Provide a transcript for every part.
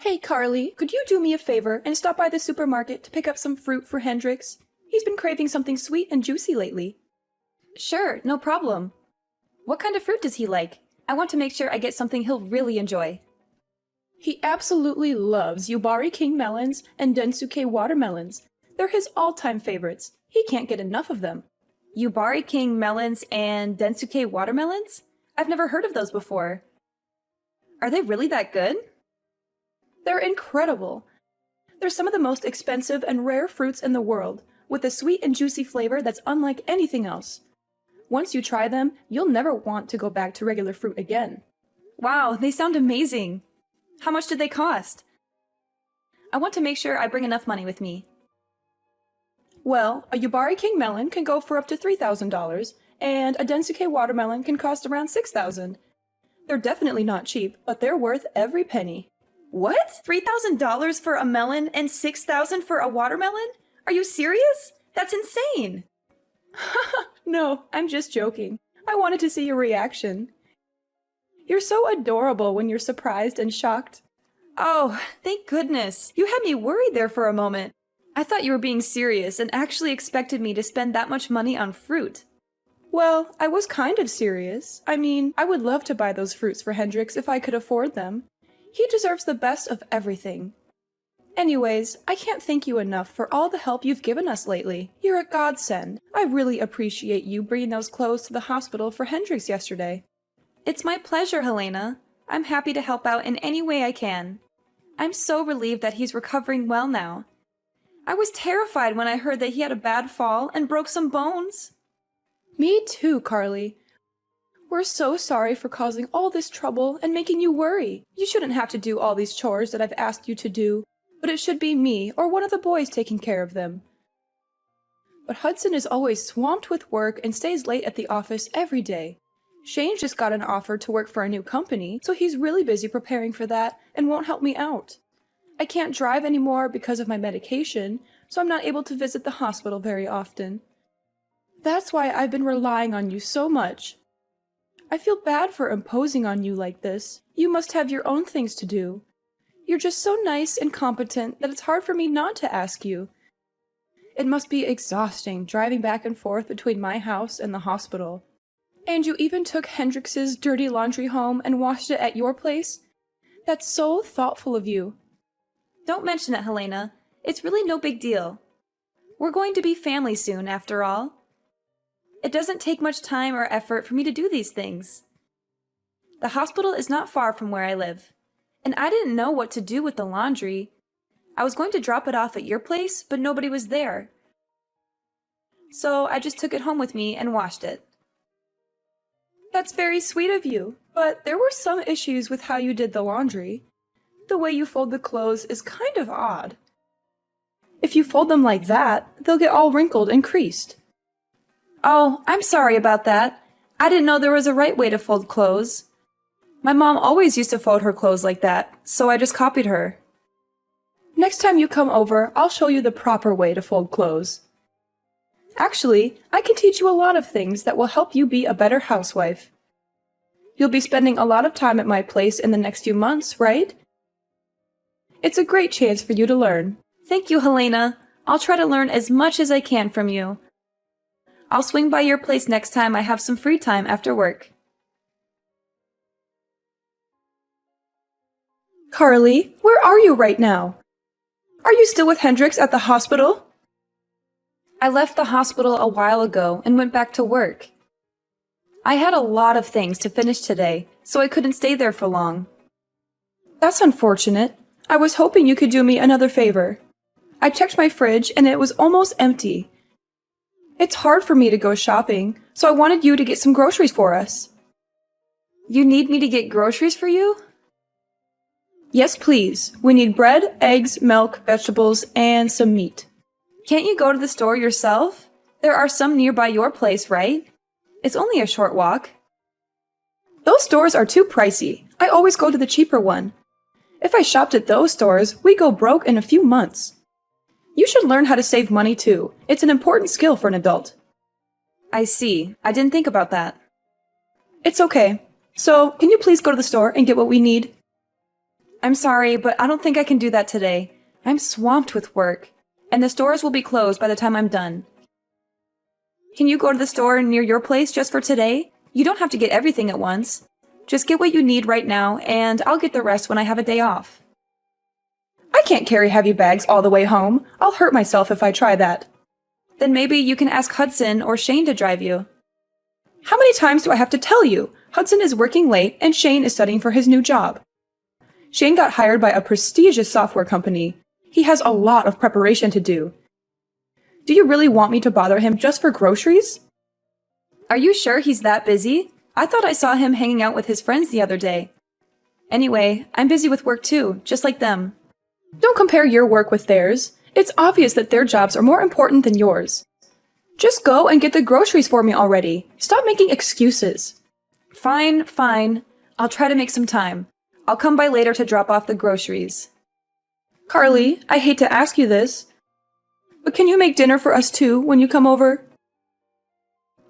Hey, Carly, could you do me a favor and stop by the supermarket to pick up some fruit for Hendrix? He's been craving something sweet and juicy lately. Sure, no problem. What kind of fruit does he like? I want to make sure I get something he'll really enjoy. He absolutely loves Yubari King melons and Densuke watermelons. They're his all-time favorites. He can't get enough of them. Yubari King melons and Densuke watermelons? I've never heard of those before. Are they really that good? They're incredible. They're some of the most expensive and rare fruits in the world, with a sweet and juicy flavor that's unlike anything else. Once you try them, you'll never want to go back to regular fruit again. Wow, they sound amazing. How much did they cost? I want to make sure I bring enough money with me. Well, a Yubari King melon can go for up to $3,000, and a Densuke watermelon can cost around $6,000. They're definitely not cheap, but they're worth every penny. What? $3,000 for a melon and $6,000 for a watermelon? Are you serious? That's insane! No, I'm just joking. I wanted to see your reaction. You're so adorable when you're surprised and shocked. Oh, thank goodness. You had me worried there for a moment. I thought you were being serious and actually expected me to spend that much money on fruit. Well, I was kind of serious. I mean, I would love to buy those fruits for Hendrix if I could afford them. He deserves the best of everything. Anyways, I can't thank you enough for all the help you've given us lately. You're a godsend. I really appreciate you bringing those clothes to the hospital for Hendrix yesterday. It's my pleasure, Helena. I'm happy to help out in any way I can. I'm so relieved that he's recovering well now. I was terrified when I heard that he had a bad fall and broke some bones. Me too, Carly. We're so sorry for causing all this trouble and making you worry. You shouldn't have to do all these chores that I've asked you to do, but it should be me or one of the boys taking care of them. But Hudson is always swamped with work and stays late at the office every day. Shane just got an offer to work for a new company, so he's really busy preparing for that and won't help me out. I can't drive anymore because of my medication, so I'm not able to visit the hospital very often. That's why I've been relying on you so much. I feel bad for imposing on you like this. You must have your own things to do. You're just so nice and competent that it's hard for me not to ask you. It must be exhausting driving back and forth between my house and the hospital. And you even took Hendrix's dirty laundry home and washed it at your place? That's so thoughtful of you. Don't mention it, Helena. It's really no big deal. We're going to be family soon, after all. It doesn't take much time or effort for me to do these things. The hospital is not far from where I live, and I didn't know what to do with the laundry. I was going to drop it off at your place, but nobody was there. So I just took it home with me and washed it. That's very sweet of you, but there were some issues with how you did the laundry. The way you fold the clothes is kind of odd. If you fold them like that, they'll get all wrinkled and creased. Oh, I'm sorry about that. I didn't know there was a right way to fold clothes. My mom always used to fold her clothes like that, so I just copied her. Next time you come over, I'll show you the proper way to fold clothes. Actually, I can teach you a lot of things that will help you be a better housewife. You'll be spending a lot of time at my place in the next few months, right? It's a great chance for you to learn. Thank you, Helena. I'll try to learn as much as I can from you. I'll swing by your place next time I have some free time after work. Carly, where are you right now? Are you still with Hendrix at the hospital? I left the hospital a while ago and went back to work. I had a lot of things to finish today, so I couldn't stay there for long. That's unfortunate. I was hoping you could do me another favor. I checked my fridge and it was almost empty. It's hard for me to go shopping, so I wanted you to get some groceries for us. You need me to get groceries for you? Yes, please. We need bread, eggs, milk, vegetables, and some meat. Can't you go to the store yourself? There are some nearby your place, right? It's only a short walk. Those stores are too pricey. I always go to the cheaper one. If I shopped at those stores, we'd go broke in a few months. You should learn how to save money too. It's an important skill for an adult. I see. I didn't think about that. It's okay. So, can you please go to the store and get what we need? I'm sorry, but I don't think I can do that today. I'm swamped with work, and the stores will be closed by the time I'm done. Can you go to the store near your place just for today? You don't have to get everything at once. Just get what you need right now, and I'll get the rest when I have a day off. I can't carry heavy bags all the way home. I'll hurt myself if I try that. Then maybe you can ask Hudson or Shane to drive you. How many times do I have to tell you? Hudson is working late and Shane is studying for his new job. Shane got hired by a prestigious software company. He has a lot of preparation to do. Do you really want me to bother him just for groceries? Are you sure he's that busy? I thought I saw him hanging out with his friends the other day. Anyway, I'm busy with work too, just like them. Don't compare your work with theirs. It's obvious that their jobs are more important than yours. Just go and get the groceries for me already. Stop making excuses. Fine, fine. I'll try to make some time. I'll come by later to drop off the groceries. Carly, I hate to ask you this, but can you make dinner for us too when you come over?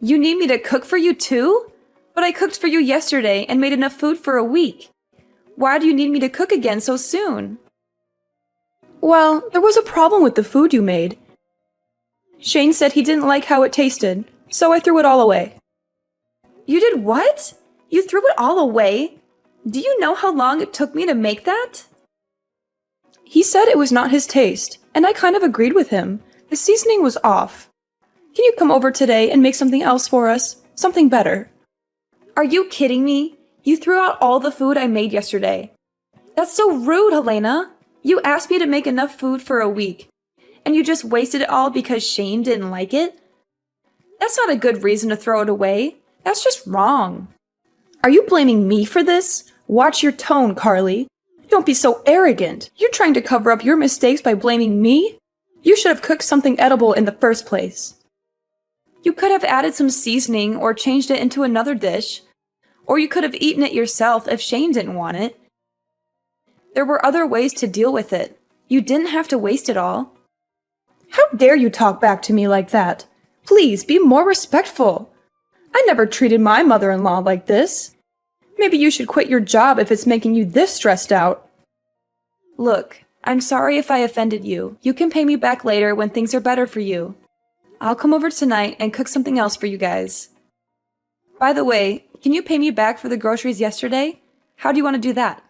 You need me to cook for you too? But I cooked for you yesterday and made enough food for a week. Why do you need me to cook again so soon? Well, there was a problem with the food you made. Shane said he didn't like how it tasted, so I threw it all away. You did what? You threw it all away? Do you know how long it took me to make that? He said it was not his taste, and I kind of agreed with him. The seasoning was off. Can you come over today and make something else for us? Something better. Are you kidding me? You threw out all the food I made yesterday. That's so rude, Helena. You asked me to make enough food for a week, and you just wasted it all because Shane didn't like it? That's not a good reason to throw it away. That's just wrong. Are you blaming me for this? Watch your tone, Carly. Don't be so arrogant. You're trying to cover up your mistakes by blaming me? You should have cooked something edible in the first place. You could have added some seasoning or changed it into another dish. Or you could have eaten it yourself if Shane didn't want it. There were other ways to deal with it. You didn't have to waste it all. How dare you talk back to me like that? Please, be more respectful. I never treated my mother-in-law like this. Maybe you should quit your job if it's making you this stressed out. Look, I'm sorry if I offended you. You can pay me back later when things are better for you. I'll come over tonight and cook something else for you guys. By the way, can you pay me back for the groceries yesterday? How do you want to do that?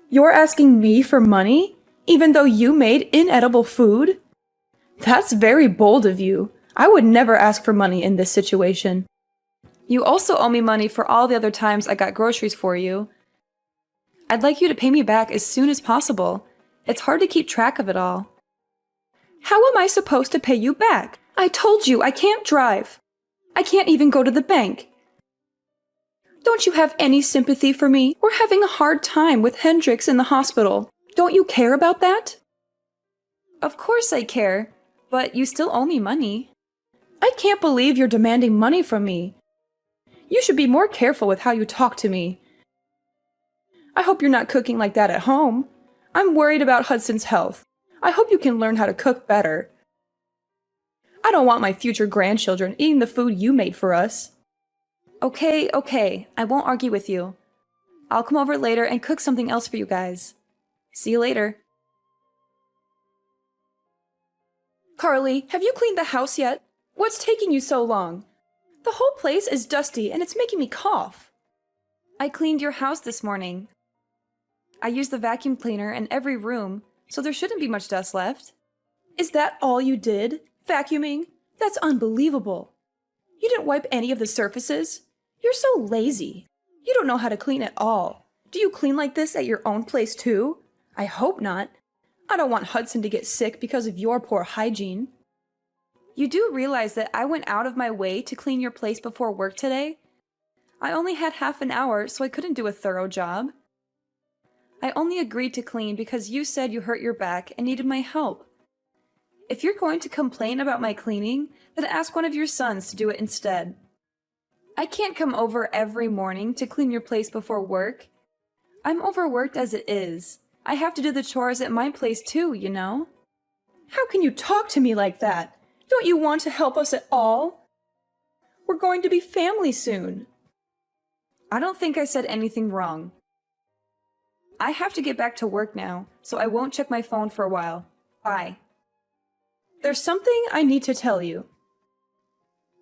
You're asking me for money, even though you made inedible food? That's very bold of you. I would never ask for money in this situation. You also owe me money for all the other times I got groceries for you. I'd like you to pay me back as soon as possible. It's hard to keep track of it all. How am I supposed to pay you back? I told you I can't drive. I can't even go to the bank. Don't you have any sympathy for me? We're having a hard time with Hendrix in the hospital. Don't you care about that? Of course I care, but you still owe me money. I can't believe you're demanding money from me. You should be more careful with how you talk to me. I hope you're not cooking like that at home. I'm worried about Hudson's health. I hope you can learn how to cook better. I don't want my future grandchildren eating the food you made for us. Okay, I won't argue with you. I'll come over later and cook something else for you guys. See you later. Carly, have you cleaned the house yet? What's taking you so long? The whole place is dusty and it's making me cough. I cleaned your house this morning. I used the vacuum cleaner in every room, so there shouldn't be much dust left. Is that all you did? Vacuuming? That's unbelievable. You didn't wipe any of the surfaces? You're so lazy. You don't know how to clean at all. Do you clean like this at your own place too? I hope not. I don't want Hudson to get sick because of your poor hygiene. You do realize that I went out of my way to clean your place before work today? I only had half an hour, so I couldn't do a thorough job. I only agreed to clean because you said you hurt your back and needed my help. If you're going to complain about my cleaning, then ask one of your sons to do it instead. I can't come over every morning to clean your place before work. I'm overworked as it is. I have to do the chores at my place too, you know? How can you talk to me like that? Don't you want to help us at all? We're going to be family soon. I don't think I said anything wrong. I have to get back to work now, so I won't check my phone for a while. Bye. There's something I need to tell you.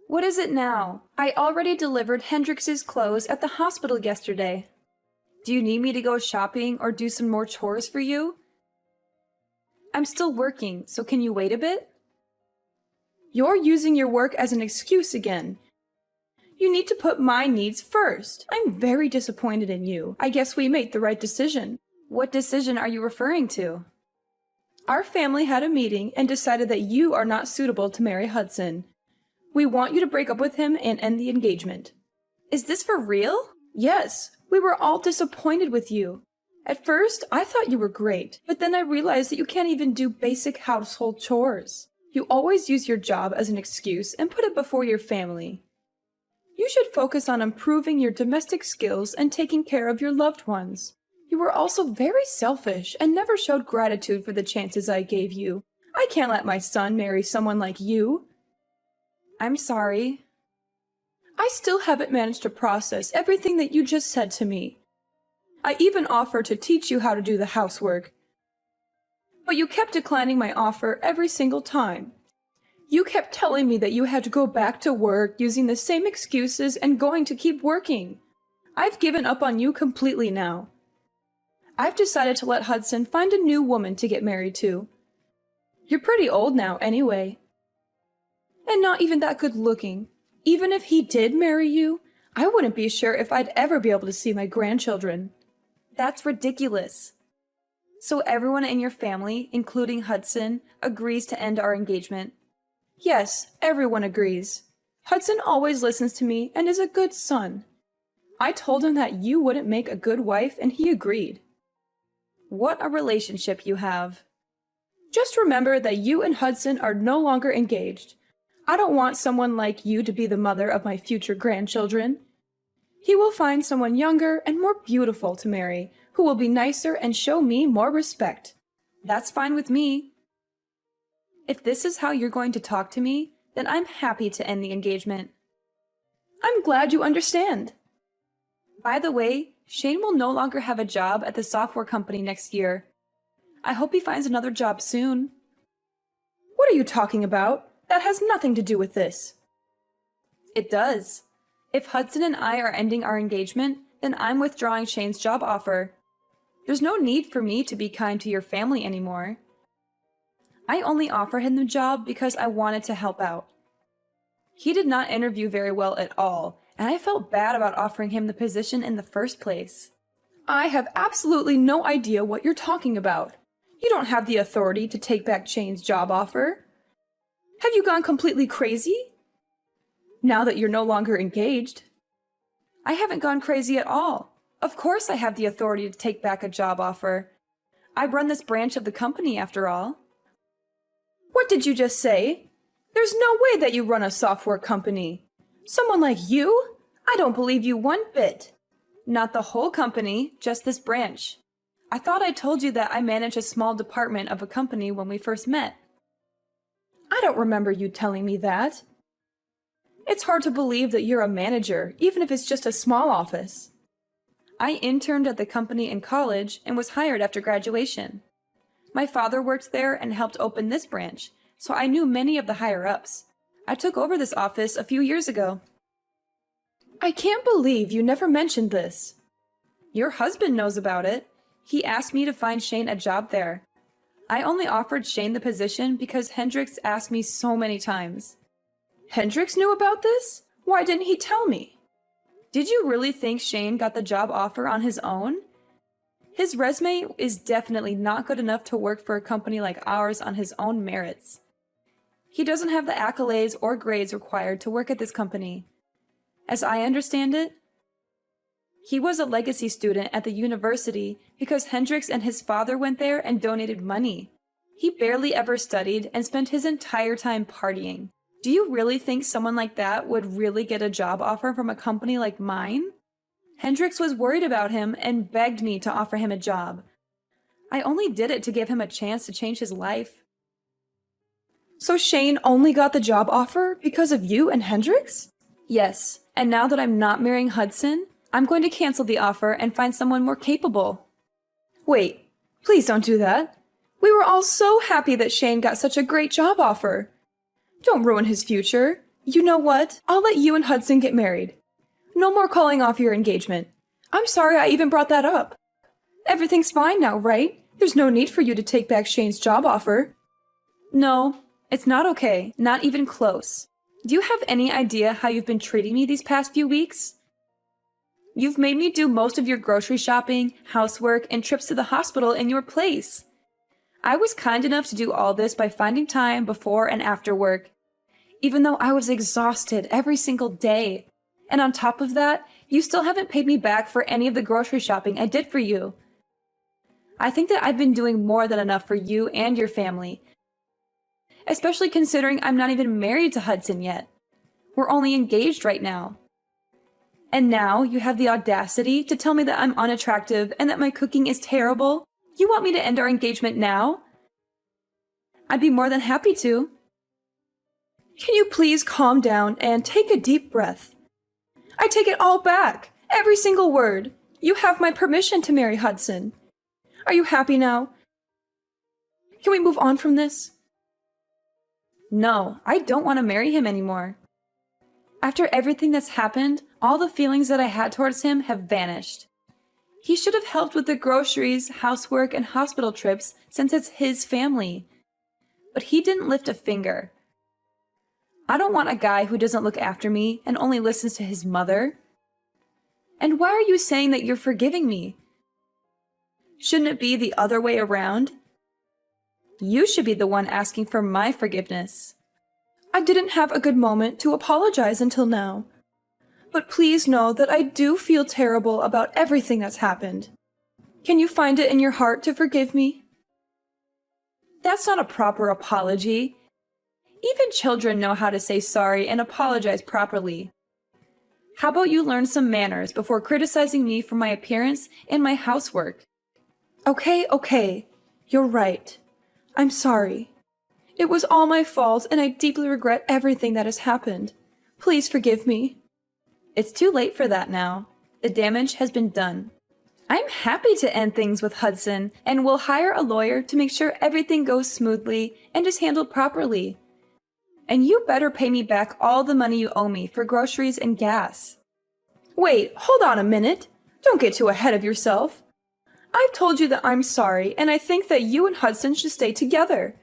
What is it now? I already delivered Hendrix's clothes at the hospital yesterday. Do you need me to go shopping or do some more chores for you? I'm still working, so can you wait a bit? You're using your work as an excuse again. You need to put my needs first. I'm very disappointed in you. I guess we made the right decision. What decision are you referring to? Our family had a meeting and decided that you are not suitable to marry Hudson. We want you to break up with him and end the engagement. Is this for real? Yes, we were all disappointed with you. At first, I thought you were great, but then I realized that you can't even do basic household chores. You always use your job as an excuse and put it before your family. You should focus on improving your domestic skills and taking care of your loved ones. You were also very selfish and never showed gratitude for the chances I gave you. I can't let my son marry someone like you. I'm sorry. I still haven't managed to process everything that you just said to me. I even offered to teach you how to do the housework. But you kept declining my offer every single time. You kept telling me that you had to go back to work using the same excuses and going to keep working. I've given up on you completely now. I've decided to let Hudson find a new woman to get married to. You're pretty old now anyway. And not even that good looking. Even if he did marry you, I wouldn't be sure if I'd ever be able to see my grandchildren. That's ridiculous. So everyone in your family, including Hudson, agrees to end our engagement. Yes, everyone agrees. Hudson always listens to me and is a good son. I told him that you wouldn't make a good wife and he agreed. What a relationship you have. Just remember that you and Hudson are no longer engaged. I don't want someone like you to be the mother of my future grandchildren. He will find someone younger and more beautiful to marry, who will be nicer and show me more respect. That's fine with me. If this is how you're going to talk to me, then I'm happy to end the engagement. I'm glad you understand. By the way, Shane will no longer have a job at the software company next year. I hope he finds another job soon. What are you talking about? That has nothing to do with this. It does. If Hudson and I are ending our engagement, then I'm withdrawing Shane's job offer. There's no need for me to be kind to your family anymore. I only offered him the job because I wanted to help out. He did not interview very well at all, and I felt bad about offering him the position in the first place. I have absolutely no idea what you're talking about. You don't have the authority to take back Shane's job offer. Have you gone completely crazy? Now that you're no longer engaged. I haven't gone crazy at all. Of course I have the authority to take back a job offer. I run this branch of the company after all. What did you just say? There's no way that you run a software company. Someone like you? I don't believe you one bit. Not the whole company, just this branch. I thought I told you that I manage a small department of a company when we first met. I don't remember you telling me that. It's hard to believe that you're a manager, even if it's just a small office. I interned at the company in college and was hired after graduation. My father worked there and helped open this branch, so I knew many of the higher-ups. I took over this office a few years ago. I can't believe you never mentioned this. Your husband knows about it. He asked me to find Shane a job there. I only offered Shane the position because Hendrix asked me so many times. Hendrix knew about this? Why didn't he tell me? Did you really think Shane got the job offer on his own? His resume is definitely not good enough to work for a company like ours on his own merits. He doesn't have the accolades or grades required to work at this company. As I understand it, he was a legacy student at the university because Hendrix and his father went there and donated money. He barely ever studied and spent his entire time partying. Do you really think someone like that would really get a job offer from a company like mine? Hendrix was worried about him and begged me to offer him a job. I only did it to give him a chance to change his life. So Shane only got the job offer because of you and Hendrix? Yes, and now that I'm not marrying Hudson, I'm going to cancel the offer and find someone more capable. Wait, please don't do that. We were all so happy that Shane got such a great job offer. Don't ruin his future. You know what? I'll let you and Hudson get married. No more calling off your engagement. I'm sorry I even brought that up. Everything's fine now, right? There's no need for you to take back Shane's job offer. No, it's not okay. Not even close. Do you have any idea how you've been treating me these past few weeks? You've made me do most of your grocery shopping, housework, and trips to the hospital in your place. I was kind enough to do all this by finding time before and after work, even though I was exhausted every single day. And on top of that, you still haven't paid me back for any of the grocery shopping I did for you. I think that I've been doing more than enough for you and your family, especially considering I'm not even married to Hudson yet. We're only engaged right now. And now you have the audacity to tell me that I'm unattractive and that my cooking is terrible? You want me to end our engagement now? I'd be more than happy to. Can you please calm down and take a deep breath? I take it all back, every single word. You have my permission to marry Hudson. Are you happy now? Can we move on from this? No, I don't want to marry him anymore. After everything that's happened, all the feelings that I had towards him have vanished. He should have helped with the groceries, housework, and hospital trips since it's his family. But he didn't lift a finger. I don't want a guy who doesn't look after me and only listens to his mother. And why are you saying that you're forgiving me? Shouldn't it be the other way around? You should be the one asking for my forgiveness. I didn't have a good moment to apologize until now. But please know that I do feel terrible about everything that's happened. Can you find it in your heart to forgive me? That's not a proper apology. Even children know how to say sorry and apologize properly. How about you learn some manners before criticizing me for my appearance and my housework? Okay. You're right. I'm sorry. It was all my fault, and I deeply regret everything that has happened. Please forgive me. It's too late for that now. The damage has been done. I'm happy to end things with Hudson, and will hire a lawyer to make sure everything goes smoothly and is handled properly. And you better pay me back all the money you owe me for groceries and gas. Wait, hold on a minute. Don't get too ahead of yourself. I've told you that I'm sorry, and I think that you and Hudson should stay together.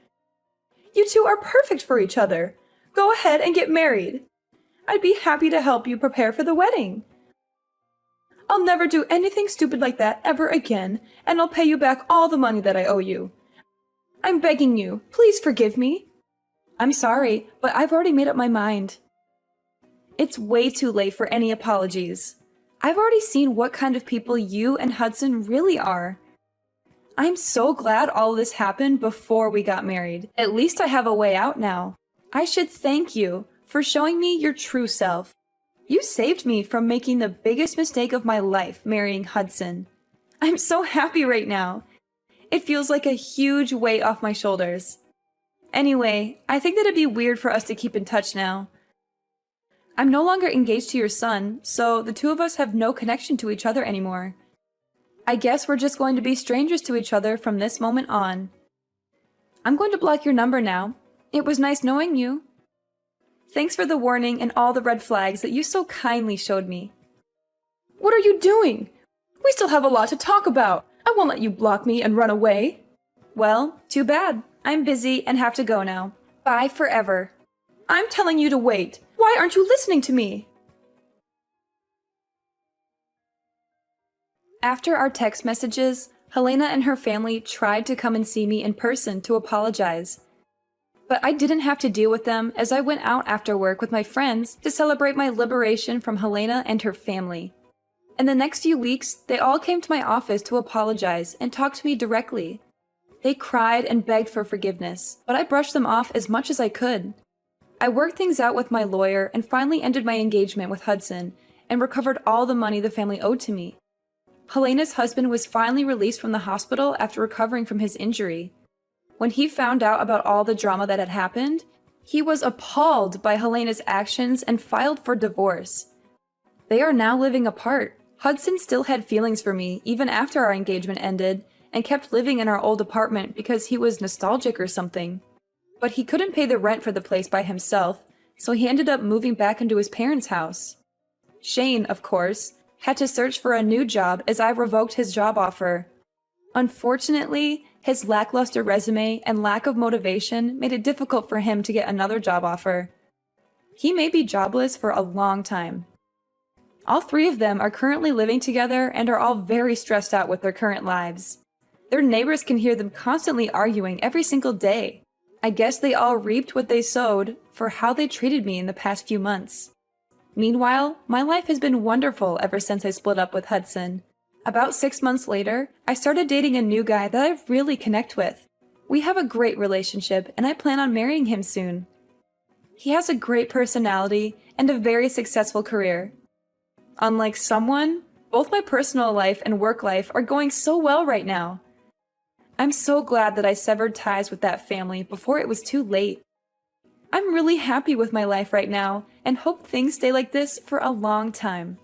You two are perfect for each other. Go ahead and get married. I'd be happy to help you prepare for the wedding. I'll never do anything stupid like that ever again, and I'll pay you back all the money that I owe you. I'm begging you, please forgive me. I'm sorry, but I've already made up my mind. It's way too late for any apologies. I've already seen what kind of people you and Hudson really are. I'm so glad all this happened before we got married. At least I have a way out now. I should thank you for showing me your true self. You saved me from making the biggest mistake of my life, marrying Hudson. I'm so happy right now. It feels like a huge weight off my shoulders. Anyway, I think that it'd be weird for us to keep in touch now. I'm no longer engaged to your son, so the two of us have no connection to each other anymore. I guess we're just going to be strangers to each other from this moment on. I'm going to block your number now. It was nice knowing you. Thanks for the warning and all the red flags that you so kindly showed me. What are you doing? We still have a lot to talk about. I won't let you block me and run away. Well, too bad. I'm busy and have to go now. Bye forever. I'm telling you to wait. Why aren't you listening to me? After our text messages, Helena and her family tried to come and see me in person to apologize. But I didn't have to deal with them as I went out after work with my friends to celebrate my liberation from Helena and her family. In the next few weeks, they all came to my office to apologize and talk to me directly. They cried and begged for forgiveness, but I brushed them off as much as I could. I worked things out with my lawyer and finally ended my engagement with Hudson and recovered all the money the family owed to me. Helena's husband was finally released from the hospital after recovering from his injury. When he found out about all the drama that had happened, he was appalled by Helena's actions and filed for divorce. They are now living apart. Hudson still had feelings for me even after our engagement ended, and kept living in our old apartment because he was nostalgic or something. But he couldn't pay the rent for the place by himself, so he ended up moving back into his parents' house. Shane, of course, had to search for a new job as I revoked his job offer. Unfortunately, his lackluster resume and lack of motivation made it difficult for him to get another job offer. He may be jobless for a long time. All three of them are currently living together and are all very stressed out with their current lives. Their neighbors can hear them constantly arguing every single day. I guess they all reaped what they sowed for how they treated me in the past few months. Meanwhile, my life has been wonderful ever since I split up with Hudson. About 6 months later, I started dating a new guy that I really connect with. We have a great relationship, and I plan on marrying him soon. He has a great personality and a very successful career. Unlike someone, both my personal life and work life are going so well right now. I'm so glad that I severed ties with that family before it was too late. I'm really happy with my life right now and hope things stay like this for a long time.